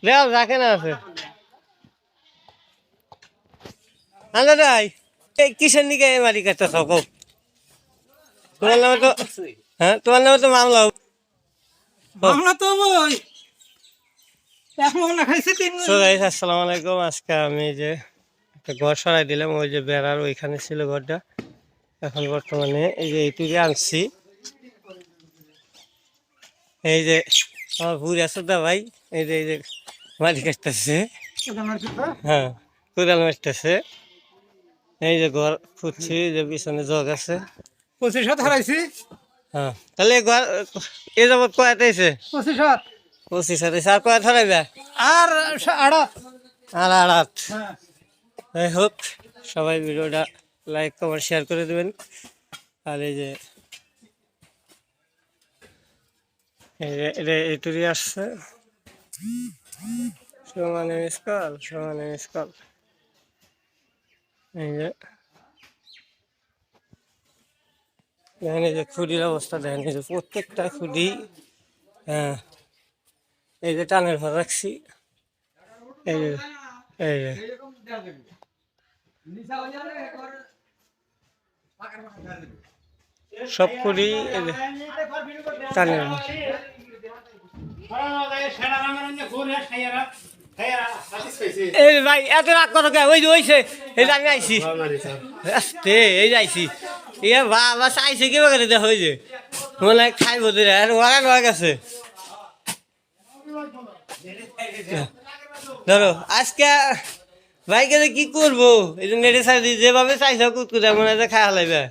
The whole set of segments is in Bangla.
দেও রাখে না আছে আন্দা দাই কিসের নিকে মারি কাটতে থাকো তোমার নামে তো হ্যাঁ তোমার নামে তো মামলা মামলা তো ওই এক মামলা খাইছে তিন সো গাইস আসসালামু আলাইকুম আজকে আমি যে একটা ঘর সরাই দিলাম ওই যে বেড়ার ওইখানে ছিল ঘরটা এখন বর্তমানে এই যে এইটুকু আনছি এই যে আমার ভুল আছে দা ভাই এই যে মাটি কাটতেছে হ্যাঁ কোদাল মারতেছে এই যে ঘর খুঁজছি যে পিছনে জগ আছে 25 হারাইছি হ্যাঁ তাহলে ঘর এ যাবত কয়াতে হয়েছে 25 পঁচিশ হাতে আর কয়া ধরাইবে আর আড়াত আর আড়াত হ্যাঁ যাই হোক সবাই ভিডিওটা লাইক কমেন্ট শেয়ার করে দেবেন আর এই যে এটুরি আসছে সমানে মিসকাল এই যে দেখেন এই যে খুঁড়ির অবস্থা দেখেন এই যে প্রত্যেকটা খুঁড়ি হ্যাঁ এই যে টানের ঘর রাখছি এই যে এই যে সব খুঁড়ি এই যে টানের ঘর এই ভাই এত রাগ কত কে ওই যে ওইছে এই যে আমি আইছি আস্তে এই যে আইছি ইয়ে বাবা চাইছে কি করে দেখো ওই যে মনে হয় খাইব দিলে আর ওরা নয় গেছে ধরো আজকে ভাইকে কি করবো এই যে নেটে সাইড যেভাবে চাইছে কুতকুতে মনে হয় খাই হালাইবে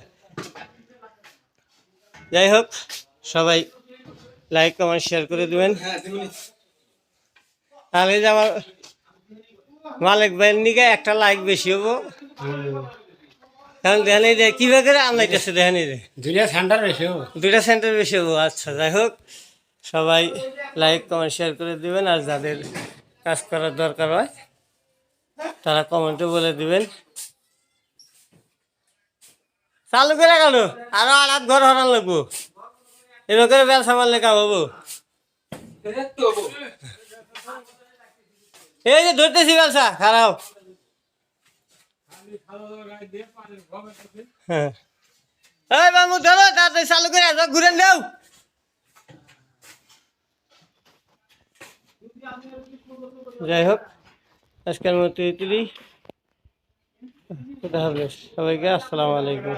যাই হোক সবাই লাইক কমেন্ট শেয়ার করে দেবেন আর এই যে আমার মালিক ভাইয়ের নিকে একটা লাইক বেশি হবো কারণ দেখেন এই যে কিভাবে করে আনলাইতেছে দেখেন এই যে দুইটা সেন্টার বেশি হবো আচ্ছা যাই হোক সবাই লাইক কমেন্ট শেয়ার করে দিবেন আর যাদের কাজ করার দরকার হয় তারা কমেন্টে বলে দিবেন চালু করে গেল আরো আড়াত ঘর হরান লাগবো এবার করে ব্যবসা মারলে কাম হবো এই যে ধরতেছি ব্যবসা খারাপ হ্যাঁ এই বাবু ধরো তাড়াতাড়ি চালু করে আসো ঘুরে দাও যাই হোক আজকের মতো এটুকুই সবাইকে আসসালামু আলাইকুম।